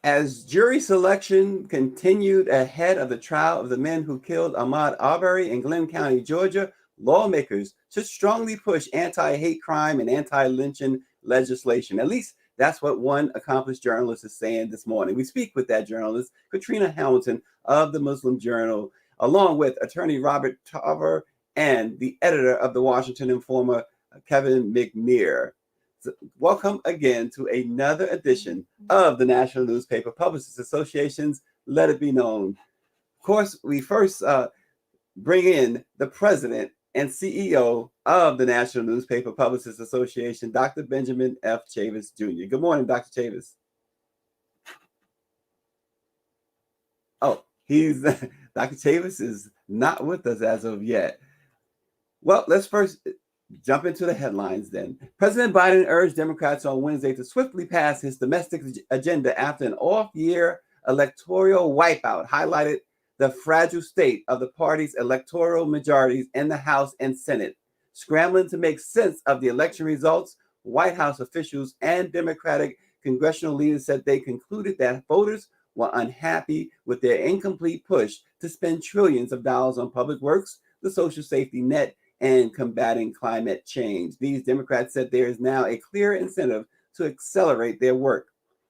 As jury selection continued ahead of the trial of the men who killed Ahmaud Arbery in Glenn County, Georgia, lawmakers should strongly push anti hate crime and anti lynching legislation. At least that's what one accomplished journalist is saying this morning. We speak with that journalist, Katrina Hamilton of the Muslim Journal, along with attorney Robert Tarver and the editor of the Washington Informer, Kevin McNeir. Welcome again to another edition of the National Newspaper Publishers Association's Let It Be Known. Of course, we first bring in the president and CEO of the National Newspaper Publishers Association, Dr. Benjamin F. Chavis Jr. Good morning, Dr. Chavis. Oh, he's Dr. Chavis is not with us as of yet. Well, let's first jump into the headlines then. President Biden urged Democrats on Wednesday to swiftly pass his domestic agenda after an off-year electoral wipeout highlighted the fragile state of the party's electoral majorities in the House and Senate. Scrambling to make sense of the election results, White House officials and Democratic congressional leaders said they concluded that voters were unhappy with their incomplete push to spend trillions of dollars on public works, the social safety net, and combating climate change. These Democrats said there is now a clear incentive to accelerate their work.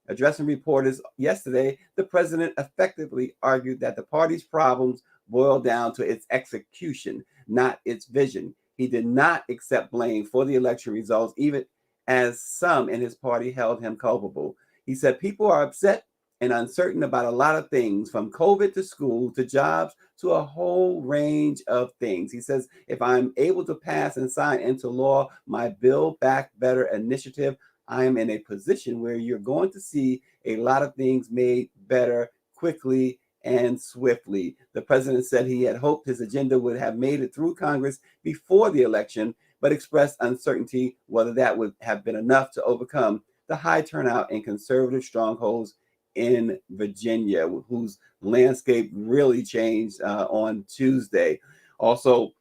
Addressing reporters yesterday, the president effectively argued that the party's problems boil down to its execution, not its vision. He did not accept blame for the election results, even as some in his party held him culpable. He said people are upset and uncertain about a lot of things, from COVID to school to jobs to a whole range of things. He says, if I'm able to pass and sign into law my Build Back Better initiative, I am in a position where you're going to see a lot of things made better quickly and swiftly. The president said he had hoped his agenda would have made it through Congress before the election, but expressed uncertainty whether that would have been enough to overcome the high turnout in conservative strongholds in Virginia, whose landscape really changed on Tuesday. Also,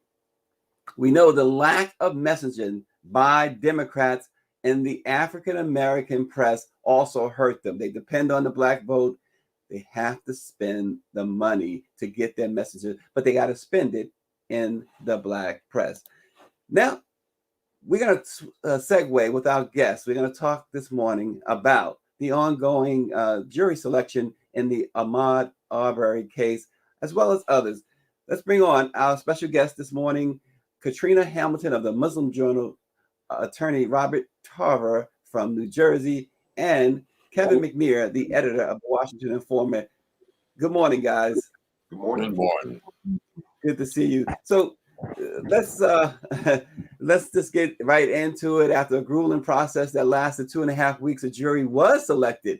we know the lack of messaging by Democrats in the African American press also hurt them. They depend on the black vote. They have to spend the money to get their messages, but they got to spend it in the black press. Now, we're going to segue with our guests. We're going to talk this morning about the ongoing jury selection in the Ahmaud Arbery case, as well as others. Let's bring on our special guest this morning, Katrina Hamilton of the Muslim Journal, attorney Robert Tarver from New Jersey, and Kevin McNeir, the editor of the Washington Informer. Good morning, guys. Good morning. Good morning. Good to see you. So let's let's just get right into it. After a grueling process that lasted 2.5 weeks, a jury was selected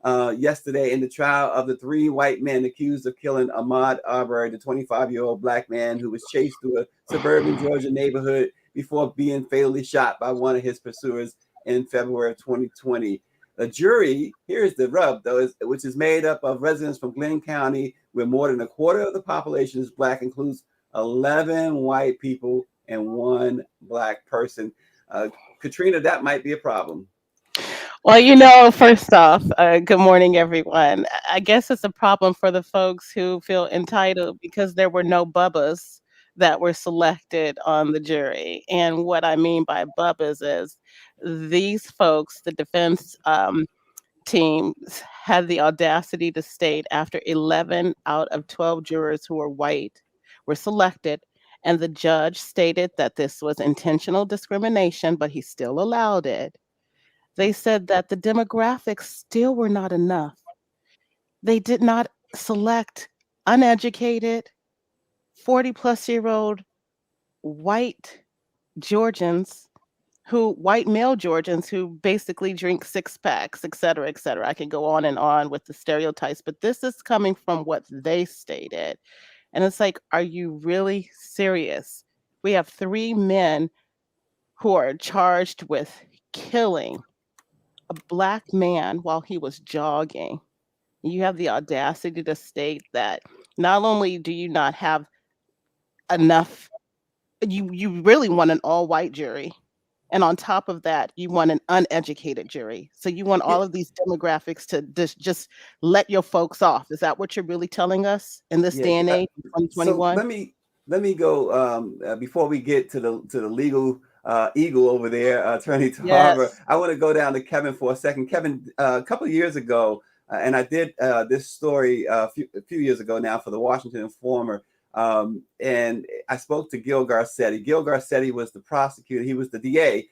yesterday in the trial of the 3 white men accused of killing Ahmaud Arbery, the 25-year-old black man who was chased through a suburban Georgia neighborhood before being fatally shot by one of his pursuers in February of 2020. The jury, here's the rub, though, which is made up of residents from Glenn County, where more than a quarter of the population is black, includes 11 white people and 1 black person. Katrina, that might be a problem. Well, first off, good morning, everyone. I guess it's a problem for the folks who feel entitled because there were no Bubbas that were selected on the jury. And what I mean by Bubbas is these folks, the defense teams, had the audacity to state after 11 out of 12 jurors who were white were selected, and the judge stated that this was intentional discrimination, but he still allowed it. They said that the demographics still were not enough. They did not select uneducated, 40-plus-year-old white Georgians white male Georgians who basically drink 6 packs, et cetera, et cetera. I can go on and on with the stereotypes, but this is coming from what they stated. And it's like, are you really serious? We have 3 men who are charged with killing a black man while he was jogging. You have the audacity to state that not only do you not have enough, you really want an all white jury. And on top of that, you want an uneducated jury. So you want Yeah, all of these demographics to just let your folks off. Is that what you're really telling us in this yeah. day and age, in So 2021? let me go before we get to the legal eagle over there, Attorney Tarver. Yes. I want to go down to Kevin for a second. Kevin, a couple of years ago, and I did this story a few years ago now for the Washington Informer. And I spoke to Gil Garcetti. Gil Garcetti was the prosecutor. He was the DA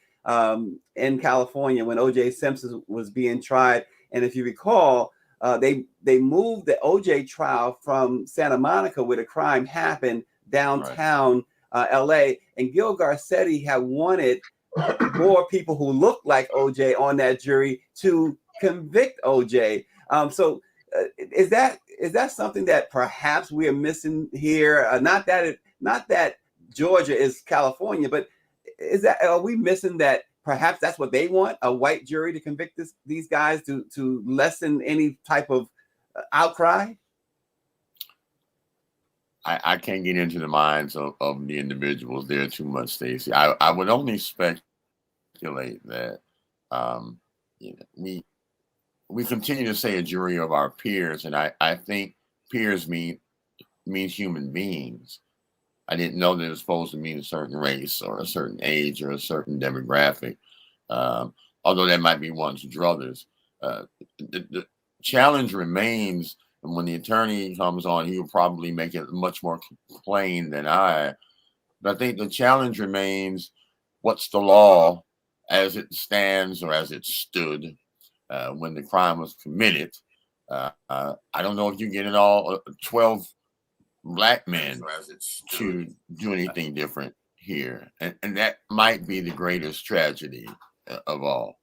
in California when O.J. Simpson was being tried. And if you recall, they moved the OJ trial from Santa Monica, where the crime happened, Right. downtown LA. And Gil Garcetti had wanted more people who looked like OJ on that jury to convict OJ. So is that something that perhaps we are missing here? Not that Georgia is California, but are we missing that? Perhaps that's what they want, a white jury to convict these guys to lessen any type of outcry. I can't get into the minds of the individuals there too much, Stacey. I would only speculate that we continue to say a jury of our peers, and I think peers means human beings. I didn't know that it was supposed to mean a certain race or a certain age or a certain demographic, although that might be one's druthers. The challenge remains, and when the attorney comes on, he will probably make it much more plain than I. But I think the challenge remains, what's the law as it stands or as it stood when the crime was committed? I don't know if you get it all 12 black men to do anything different here. And that might be the greatest tragedy of all.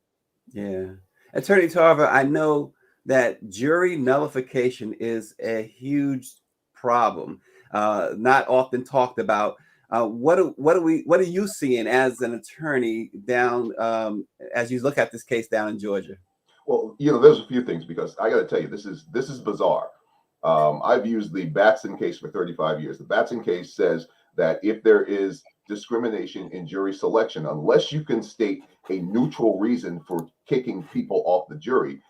Yeah. Attorney Tarver, I know that jury nullification is a huge problem, not often talked about. What are you seeing as an attorney down as you look at this case down in Georgia? Well, there's a few things, because I got to tell you, this is bizarre. I've used the Batson case for 35 years. The Batson case says that if there is discrimination in jury selection, unless you can state a neutral reason for kicking people off the jury,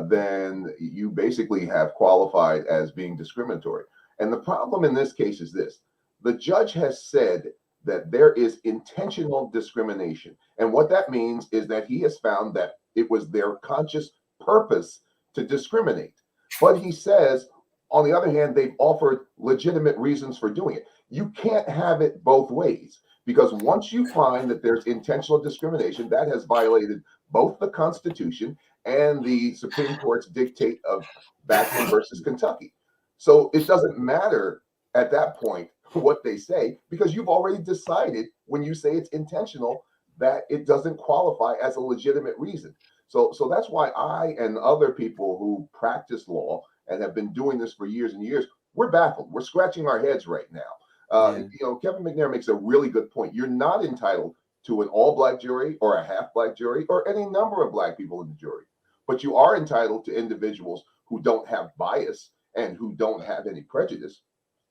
then you basically have qualified as being discriminatory. And the problem in this case is this: the judge has said that there is intentional discrimination. And what that means is that he has found that it was their conscious purpose to discriminate. But he says, on the other hand, they've offered legitimate reasons for doing it. You can't have it both ways, because once you find that there's intentional discrimination, that has violated both the Constitution and the Supreme Court's dictate of Batson versus Kentucky. So it doesn't matter at that point what they say, because you've already decided, when you say it's intentional, that it doesn't qualify as a legitimate reason. So that's why I and other people who practice law and have been doing this for years and years, we're baffled. We're scratching our heads right now. Kevin McNeir makes a really good point. You're not entitled to an all-black jury or a half-black jury or any number of black people in the jury, but you are entitled to individuals who don't have bias and who don't have any prejudice.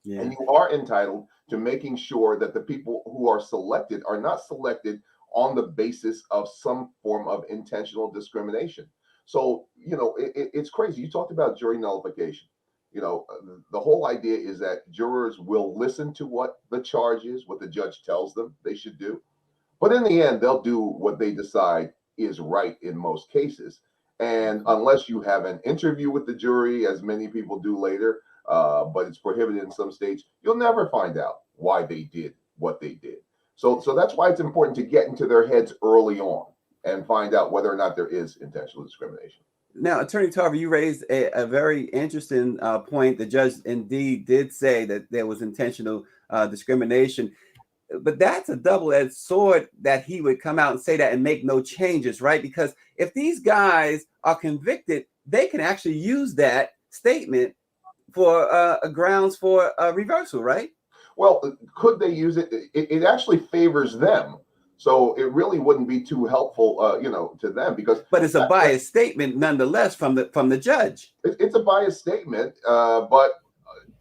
Yeah. And you are entitled to making sure that the people who are selected are not selected on the basis of some form of intentional discrimination. So, it's crazy. You talked about jury nullification. The whole idea is that jurors will listen to what the charge is, what the judge tells them they should do. But in the end, they'll do what they decide is right in most cases. And unless you have an interview with the jury, as many people do later, but it's prohibited in some states, you'll never find out why they did what they did. So that's why it's important to get into their heads early on and find out whether or not there is intentional discrimination. Now, Attorney Tarver, you raised a very interesting point. The judge indeed did say that there was intentional discrimination, but that's a double-edged sword that he would come out and say that and make no changes, right? Because if these guys are convicted, they can actually use that statement for grounds for reversal, right? Well, could they use it? It actually favors them. So it really wouldn't be too helpful, to them, because. But it's a biased statement nonetheless from the judge. It's a biased statement, but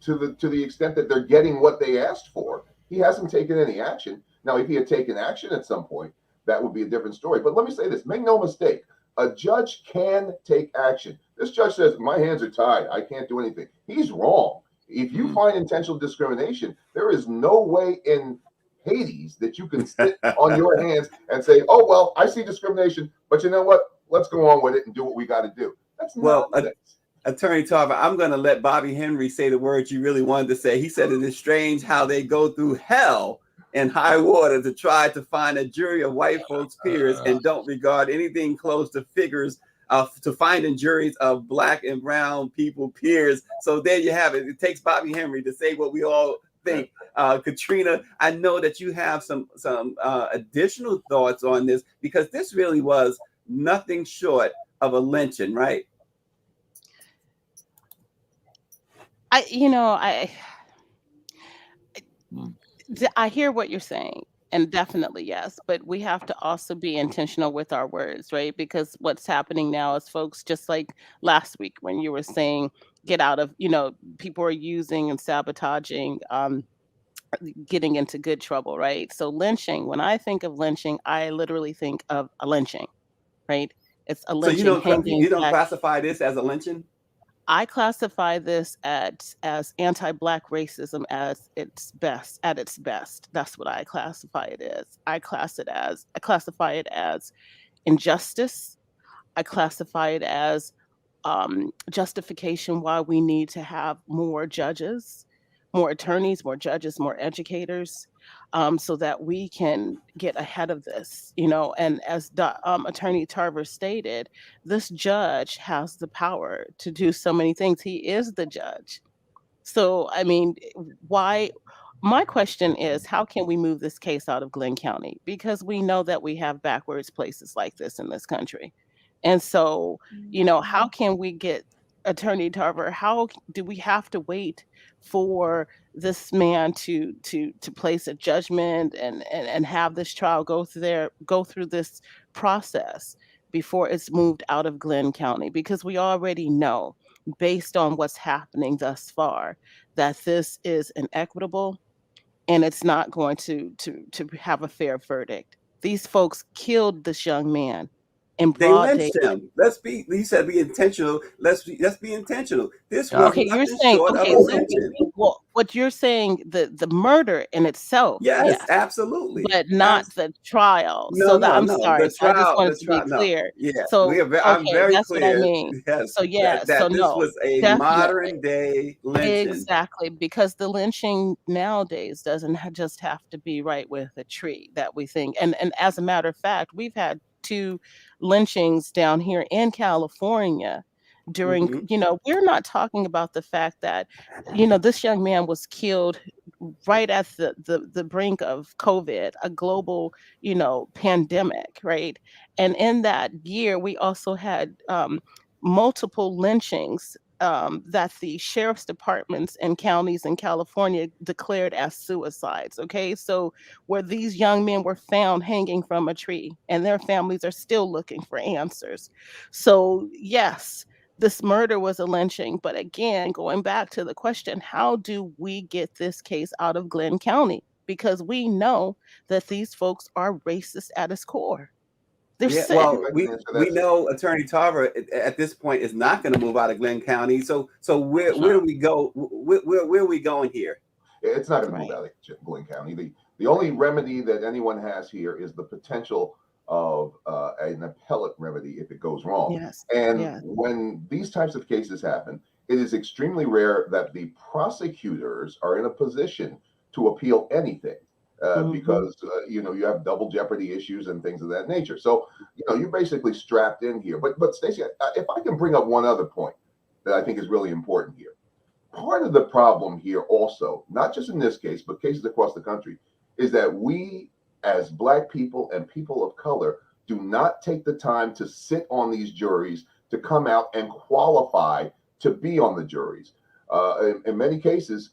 to the extent that they're getting what they asked for, he hasn't taken any action. Now, if he had taken action at some point, that would be a different story. But let me say this, make no mistake, a judge can take action. This judge says, my hands are tied, I can't do anything. He's wrong. If you find intentional discrimination, there is no way in Hades that you can sit on your hands and say, oh, well, I see discrimination, but you know what? Let's go on with it and do what we got to do. That's nonsense. Attorney Tarver, I'm going to let Bobby Henry say the words you really wanted to say. He said it is strange how they go through hell and high water to try to find a jury of white folks' peers and don't regard anything close to figures to finding juries of black and brown people peers. So there you have it. It takes Bobby Henry to say what we all think. Katrina, I know that you have some additional thoughts on this, because this really was nothing short of a lynching, right? I hear what you're saying, and definitely yes, but we have to also be intentional with our words, right? Because what's happening now is folks, just like last week when you were saying, get out of, people are using and sabotaging, getting into good trouble, right? So lynching, when I think of lynching, I literally think of a lynching, right? It's a So lynching hanging you don't back. classify this as a lynching? I classify this as anti-black racism at its best. That's what I classify it as. I classify it as injustice. I classify it as justification why we need to have more judges, more attorneys, more judges, more educators, so that we can get ahead of this, And as Attorney Tarver stated, this judge has the power to do so many things. He is the judge. So, I mean, why? My question is, how can we move this case out of Glenn County? Because we know that we have backwards places like this in this country. And so, how can we get Attorney Tarver? How do we have to wait for this man to place a judgment and have this trial go through this process before it's moved out of Glenn County? Because we already know, based on what's happening thus far, that this is inequitable and it's not going to have a fair verdict. These folks killed this young man in They broad lynched daylight. him. You said be intentional. Let's be intentional. This was Okay, you're nothing saying, short of a okay, so lynching. what you're saying, the murder in itself, Yes, yes, absolutely. but not the trial. No, So that, no, I'm no. sorry. The So I just trial, wanted to be no. clear. Yeah, So, I'm okay, very that's what I clear. mean. Yes, So yeah, so that this no, was a definitely. modern day lynching. Exactly, because the lynching nowadays doesn't just have to be right with a tree that we think. And as a matter of fact, we've had 2 lynchings down here in California during, Hmm. we're not talking about the fact that, this young man was killed right at the brink of COVID, a global, pandemic, right? And in that year, we also had multiple lynchings that the sheriff's departments and counties in California declared as suicides. Okay, so where these young men were found hanging from a tree, and their families are still looking for answers. So, yes, this murder was a lynching, but again, going back to the question, how do we get this case out of Glenn County? Because we know that these folks are racist at its core. They're Yeah, sick. well, I can answer we that. know Attorney Tarver at this point is not going to move out of Glenn County. So where do we go? Where are we going here? It's not going to move Right. out of Glenn County. The only remedy that anyone has here is the potential of an appellate remedy if it goes wrong. Yes. And Yes. when these types of cases happen, it is extremely rare that the prosecutors are in a position to appeal anything. Because you have double jeopardy issues and things of that nature. So you're basically strapped in here. But Stacey, if I can bring up one other point that I think is really important here. Part of the problem here also, not just in this case, but cases across the country, is that we as Black people and people of color do not take the time to sit on these juries, to come out and qualify to be on the juries. In many cases,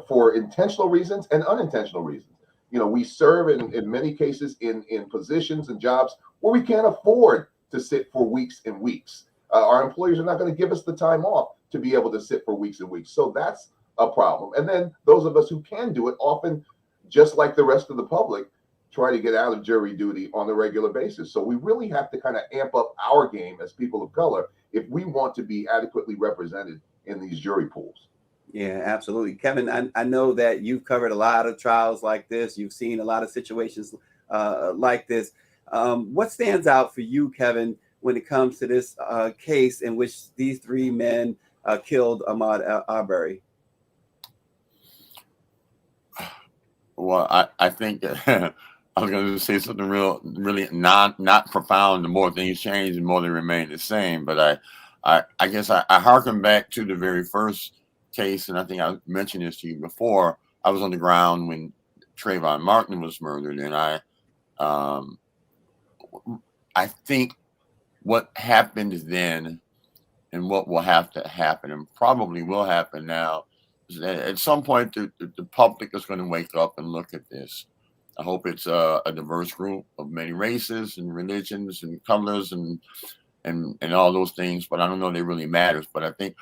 for intentional reasons and unintentional reasons. We serve in many cases in positions and jobs where we can't afford to sit for weeks and weeks. Our employers are not going to give us the time off to be able to sit for weeks and weeks. So that's a problem. And then those of us who can do it often, just like the rest of the public, try to get out of jury duty on a regular basis. So we really have to kind of amp up our game as people of color if we want to be adequately represented in these jury pools. Yeah, absolutely. Kevin, I know that you've covered a lot of trials like this. You've seen a lot of situations like this. What stands out for you, Kevin, when it comes to this case in which these three men killed Ahmaud Arbery? Well, I think I was going to say something really not profound. The more things change, the more they remain the same. But I guess I harken back to the very first case, and I think I mentioned this to you before. I was on the ground when Trayvon Martin was murdered, and I think what happened then and what will have to happen, and probably will happen now, is that at some point the public is going to wake up and look at this. I hope it's a diverse group of many races and religions and colors and all those things, but I don't know if it really matters. But I think,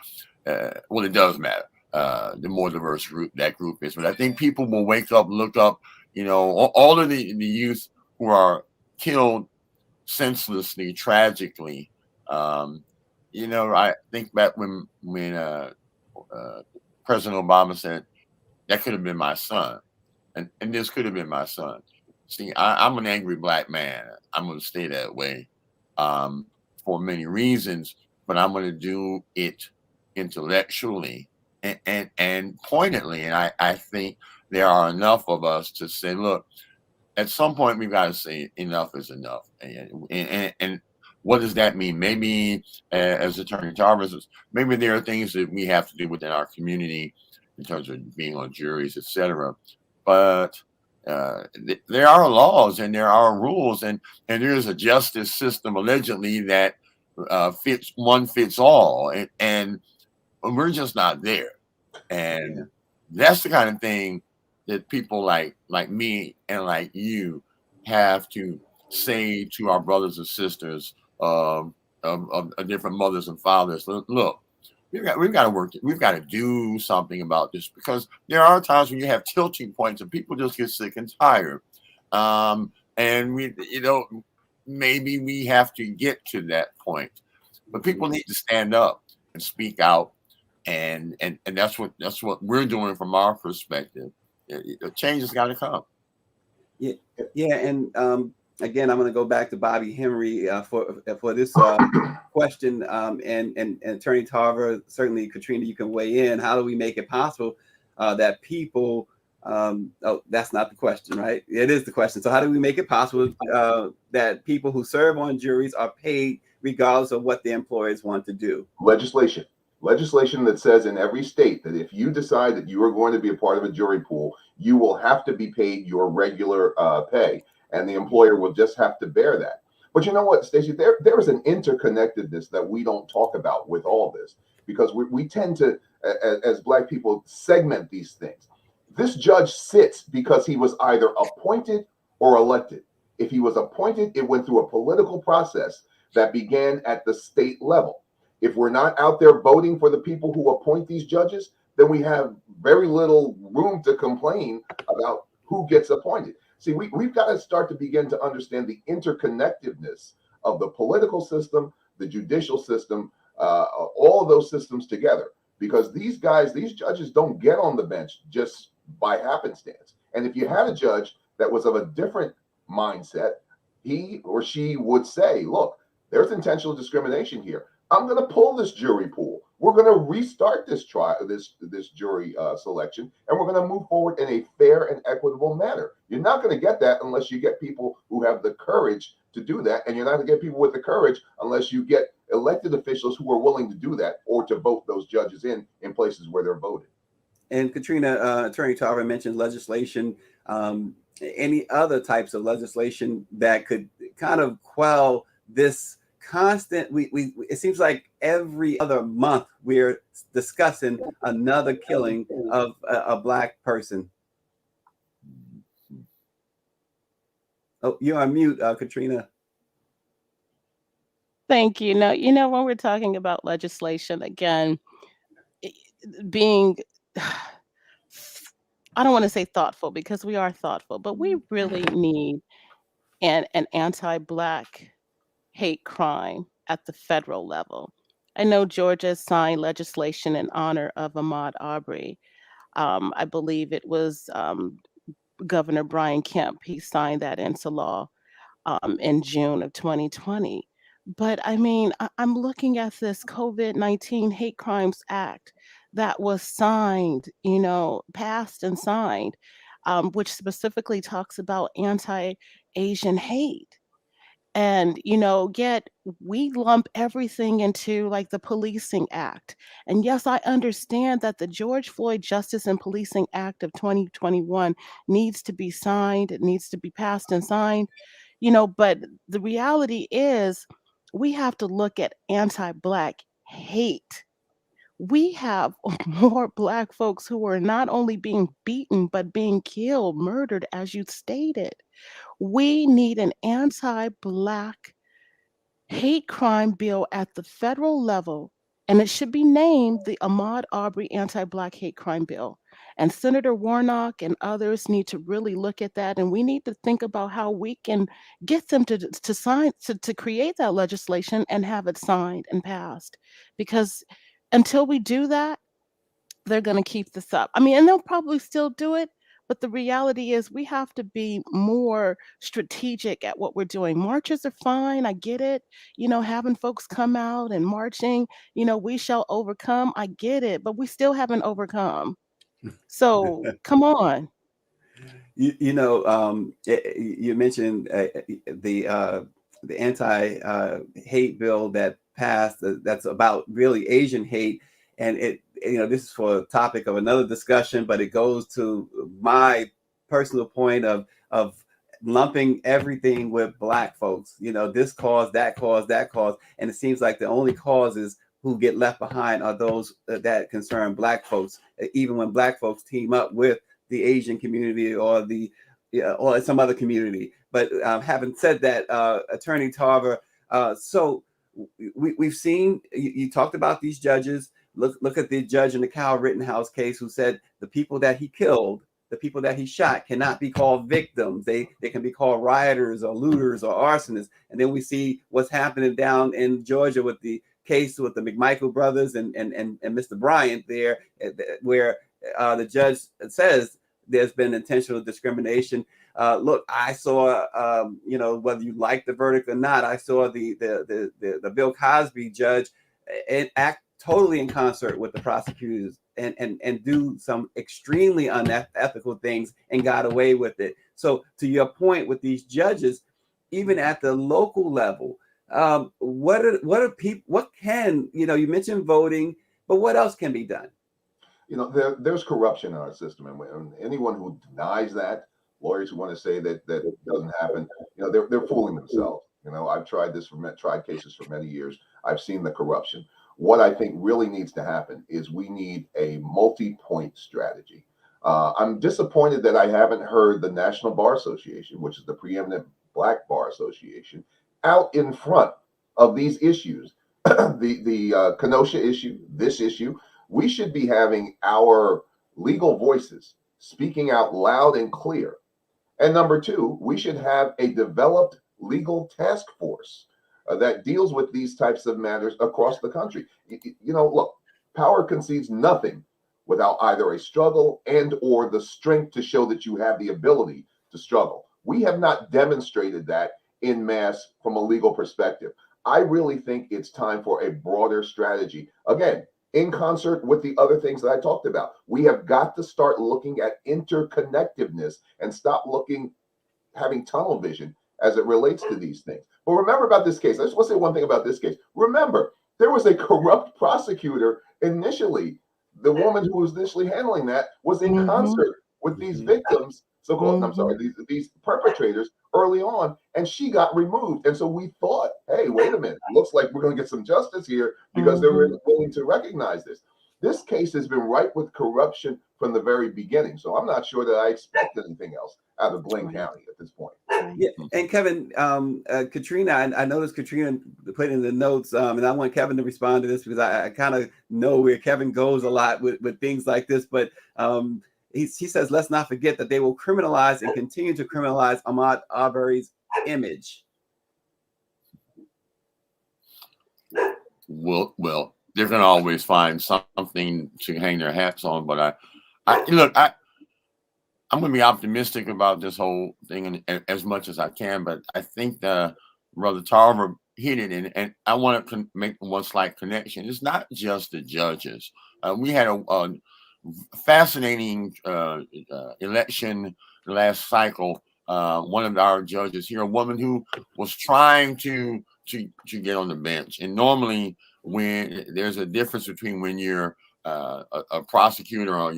well, it does matter. The more diverse that group is, but I think people will wake up, look up. All of the youth who are killed senselessly, tragically. I think back when President Obama said that could have been my son, and this could have been my son. See, I'm an angry black man. I'm going to stay that way for many reasons, but I'm going to do it intellectually and pointedly. And I think there are enough of us to say, look, at some point we've got to say enough is enough. And what does that mean? Maybe, as Attorney Tarver says, maybe there are things that we have to do within our community in terms of being on juries, etc. But there are laws and there are rules, and there is a justice system allegedly that fits all, and we're just not there. And that's the kind of thing that people like me and like you have to say to our brothers and sisters of different mothers and fathers. Look, we've got to work. We've got to do something about this, because there are times when you have tilting points and people just get sick and tired. And maybe we have to get to that point, but people need to stand up and speak out, and that's what we're doing from our perspective. Change has got to come. Yeah, and again, I'm going to go back to Bobby Henry for this question, and Attorney Tarver, certainly Katrina, you can weigh in. How do we make it possible that people? That's not the question, right? It is the question. So how do we make it possible that people who serve on juries are paid regardless of what the employers want to do? Legislation that says in every state that if you decide that you are going to be a part of a jury pool, you will have to be paid your regular pay, and the employer will just have to bear that. But you know what, Stacey, there is an interconnectedness that we don't talk about with all this, because we tend to, as Black people, segment these things. This judge sits because he was either appointed or elected. If he was appointed, it went through a political process that began at the state level. If we're not out there voting for the people who appoint these judges, then we have very little room to complain about who gets appointed. See, we've got to start to begin to understand the interconnectedness of the political system, the judicial system, all of those systems together. Because these judges don't get on the bench just by happenstance. And if you had a judge that was of a different mindset, he or she would say, look, there's intentional discrimination here. I'm going to pull this jury pool. We're going to restart this trial, this jury selection, and we're going to move forward in a fair and equitable manner. You're not going to get that unless you get people who have the courage to do that, and you're not going to get people with the courage unless you get elected officials who are willing to do that or to vote those judges in places where they're voted. And Katrina, Attorney Tarver mentioned legislation. Any other types of legislation that could kind of quell this constant? It seems like every other month we're discussing another killing of a Black person. Oh, you're on mute, Katrina. Thank you. No, when we're talking about legislation, again, being I don't want to say thoughtful because we are thoughtful, but we really need an anti-Black hate crime at the federal level. I know Georgia signed legislation in honor of Ahmaud Arbery. I believe it was Governor Brian Kemp. He signed that into law in June of 2020. But I mean, I'm looking at this COVID-19 Hate Crimes Act that was signed, passed and signed, which specifically talks about anti Asian hate. And, yet we lump everything into like the Policing Act. And yes, I understand that the George Floyd Justice and Policing Act of 2021 needs to be signed, it needs to be passed and signed, but the reality is we have to look at anti-Black hate. We have more Black folks who are not only being beaten, but being killed, murdered, as you stated. We need an anti-Black hate crime bill at the federal level, and it should be named the Ahmaud Arbery Anti-Black Hate Crime Bill. And Senator Warnock and others need to really look at that, and we need to think about how we can get them to sign to create that legislation and have it signed and passed. Because until we do that, they're going to keep this up. I mean, and they'll probably still do it, but the reality is we have to be more strategic at what we're doing. Marches are fine, I get it. Having folks come out and marching, we shall overcome. I get it, but we still haven't overcome. So come on. You mentioned the anti hate bill that passed that's about really Asian hate, and this is for a topic of another discussion, but it goes to my personal point of lumping everything with Black folks. This cause, that cause, that cause, and it seems like the only causes who get left behind are those that concern Black folks, even when Black folks team up with the Asian community or or some other community. But having said that, Attorney Tarver, so we've seen you talked about these judges. Look at the judge in the Kyle Rittenhouse case who said the people that he killed, the people that he shot, cannot be called victims. They can be called rioters or looters or arsonists. And then we see what's happening down in Georgia with the case with the McMichael brothers and Mr. Bryant there, where the judge says there's been intentional discrimination. Look, I saw, whether you like the verdict or not, I saw the Bill Cosby judge act totally in concert with the prosecutors and do some extremely unethical things and got away with it. So to your point with these judges, even at the local level, what can, you mentioned voting, but what else can be done? There's corruption in our system, and anyone who denies that, lawyers who want to say that doesn't happen, they're fooling themselves. I've tried cases for many years. I've seen the corruption. What I think really needs to happen is we need a multi-point strategy. I'm disappointed that I haven't heard the National Bar Association, which is the preeminent Black bar association, out in front of these issues. the Kenosha issue, this issue. We should be having our legal voices speaking out loud and clear. And number two, we should have a developed legal task force that deals with these types of matters across the country. Look, power concedes nothing without either a struggle and or the strength to show that you have the ability to struggle. We have not demonstrated that in mass from a legal perspective. I really think it's time for a broader strategy. Again, in concert with the other things that I talked about. We have got to start looking at interconnectedness and stop having tunnel vision as it relates to these things. But remember about this case. I just want to say one thing about this case. Remember, there was a corrupt prosecutor initially. The woman who was initially handling that was in concert with these victims, these perpetrators early on, and she got removed. And so we thought, hey, wait a minute, looks like we're going to get some justice here because they were willing to recognize this. This case has been ripe with corruption from the very beginning. So I'm not sure that I expect anything else out of Blaine County at this point. Yeah, and Kevin, Katrina, I noticed Katrina put in the notes, and I want Kevin to respond to this because I kind of know where Kevin goes a lot with things like this. But he says, let's not forget that they will criminalize and continue to criminalize Ahmaud Arbery's image. Well, they're going to always find something to hang their hats on. But I'm going to be optimistic about this whole thing as much as I can. But I think Brother Tarver hit it, and I want to make one slight connection. It's not just the judges. We had a fascinating election last cycle. One of our judges here, a woman who was trying to get on the bench, and normally when there's a difference between when you're a prosecutor or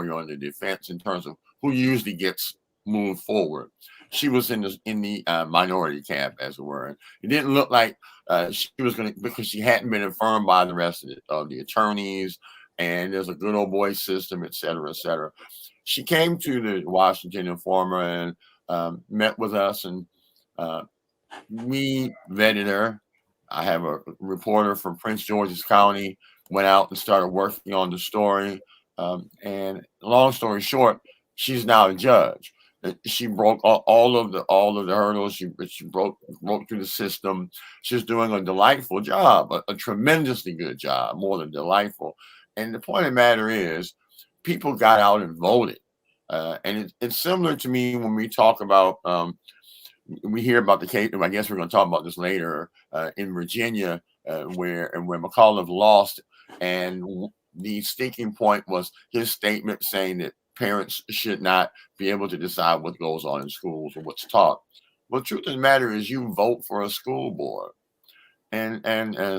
you're on the defense in terms of who usually gets moved forward. She was in the minority camp, as it were. It didn't look like she was going to, because she hadn't been affirmed by the rest of the attorneys, and there's a good old boy system, et cetera, et cetera. She came to the Washington Informer and met with us, and we vetted her. I have a reporter from Prince George's County, went out and started working on the story. And long story short, she's now a judge. She broke all of the hurdles. She broke through the system. She's doing a delightful job, a tremendously good job, more than delightful. And the point of the matter is, people got out and voted. And it's similar to me when we talk about, we hear about the case, I guess we're going to talk about this later, in Virginia, where McAuliffe lost. And the sticking point was his statement saying that parents should not be able to decide what goes on in schools or what's taught. Well, the truth of the matter is, you vote for a school board. And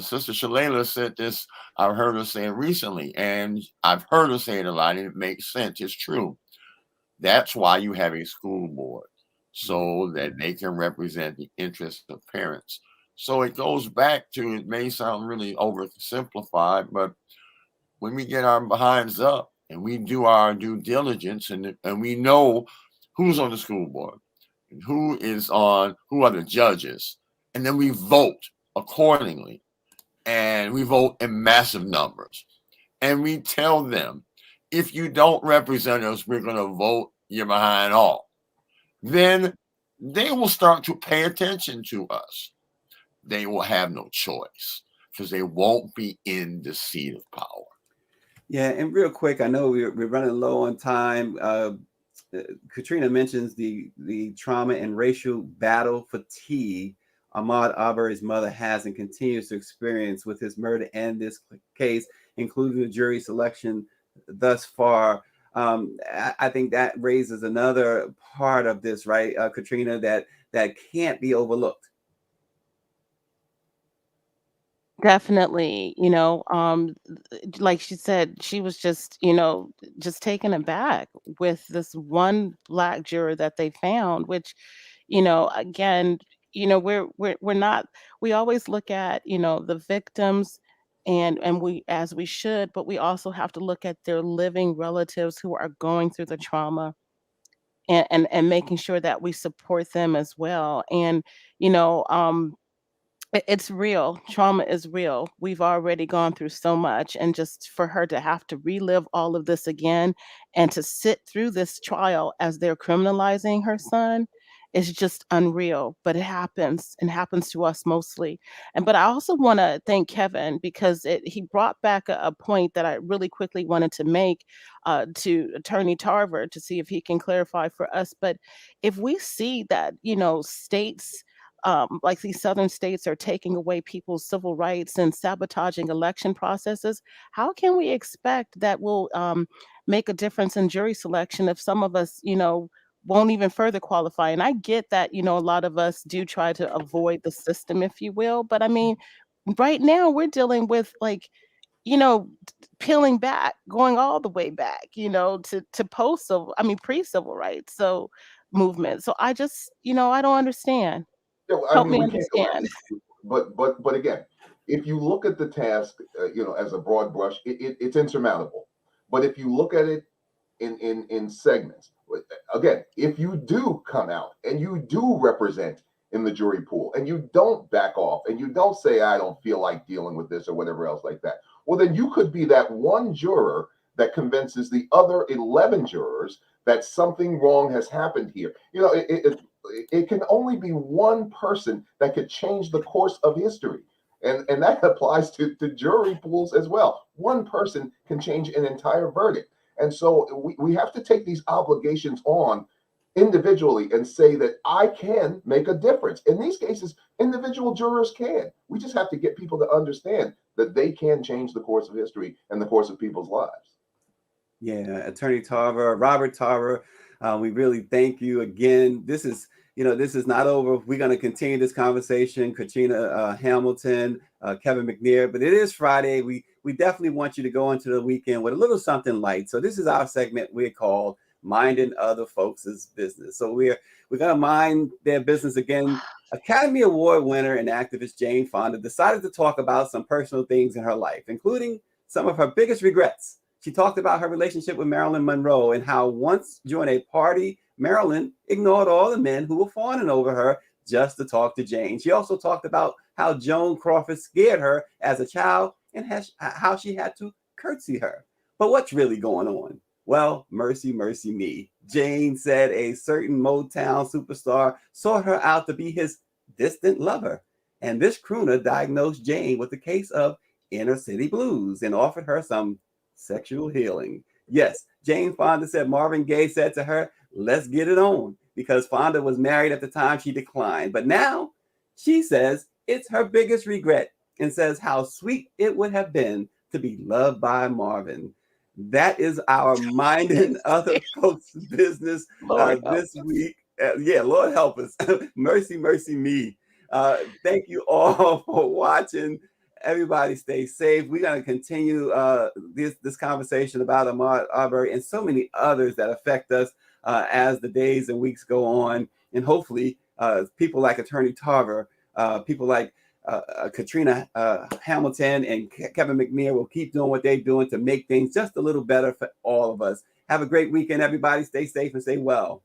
Sister Shalala said this, I've heard her say it recently, and I've heard her say it a lot, and it makes sense. It's true. That's why you have a school board, so that they can represent the interests of parents. So it goes back to, it may sound really oversimplified, but when we get our behinds up and we do our due diligence, and we know who's on the school board and who are the judges, and then we vote accordingly, and we vote in massive numbers, and we tell them, if you don't represent us, we're going to vote you behind off. Then they will start to pay attention to us. They will have no choice, because they won't be in the seat of power. Yeah, and real quick, I know we're running low on time. Katrina mentions the trauma and racial battle fatigue Ahmaud Arbery's mother has and continues to experience with his murder and this case, including the jury selection thus far. I think that raises another part of this, right, Katrina, that can't be overlooked. Definitely, like she said, she was just, just taken aback with this one black juror that they found, which, again, we're not, we always look at, the victims, and we, as we should, but we also have to look at their living relatives who are going through the trauma, and making sure that we support them as well. And, you know, um, it's real. Trauma is real. We've already gone through so much, and just for her to have to relive all of this again and to sit through this trial as they're criminalizing her son is just unreal. But it happens, and happens to us mostly. And but I also want to thank Kevin, because he brought back a point that I really quickly wanted to make to Attorney Tarver, to see if he can clarify for us. But if we see that, states, like these southern states, are taking away people's civil rights and sabotaging election processes, how can we expect that will make a difference in jury selection if some of us, won't even further qualify? And I get that, a lot of us do try to avoid the system, if you will. But I mean, right now we're dealing with, like, peeling back, going all the way back, to post civil, I mean, pre-civil rights, so movement. So I just, I don't understand. Yeah, I Help mean, me we can't go understand. but again, if you look at the task, as a broad brush, it's insurmountable. But if you look at it in segments, again, if you do come out and you do represent in the jury pool, and you don't back off, and you don't say, I don't feel like dealing with this or whatever else like that, well, then you could be that one juror that convinces the other 11 jurors that something wrong has happened here. You know, it can only be one person that could change the course of history. And that applies to jury pools as well. One person can change an entire verdict. And so we have to take these obligations on individually and say that I can make a difference. In these cases, individual jurors can. We just have to get people to understand that they can change the course of history and the course of people's lives. Yeah, Attorney Tarver, Robert Tarver, we really thank you again. This is, this is not over. We're going to continue this conversation. Katrina Hamilton, Kevin McNeir, but it is Friday. We definitely want you to go into the weekend with a little something light. So this is our segment we call Minding Other Folks' Business. So we're going to mind their business again. Academy Award winner and activist Jane Fonda decided to talk about some personal things in her life, including some of her biggest regrets. She talked about her relationship with Marilyn Monroe and how once during a party, Marilyn ignored all the men who were fawning over her just to talk to Jane. She also talked about how Joan Crawford scared her as a child and how she had to curtsy her. But what's really going on? Well, mercy, mercy me. Jane said a certain Motown superstar sought her out to be his distant lover. And this crooner diagnosed Jane with a case of inner city blues and offered her some sexual healing. Yes, Jane Fonda said Marvin Gaye said to her, "Let's get it on," because Fonda was married at the time she declined. But now she says it's her biggest regret and says how sweet it would have been to be loved by Marvin. That is our Minding Other Folks' Business this week. Yeah, Lord help us. Mercy, mercy me. Thank you all for watching. Everybody stay safe. We're going to continue this conversation about Ahmaud Arbery and so many others that affect us as the days and weeks go on. And hopefully people like Attorney Tarver, people like Katrina Hamilton and Kevin McNeir will keep doing what they're doing to make things just a little better for all of us. Have a great weekend, everybody. Stay safe and stay well.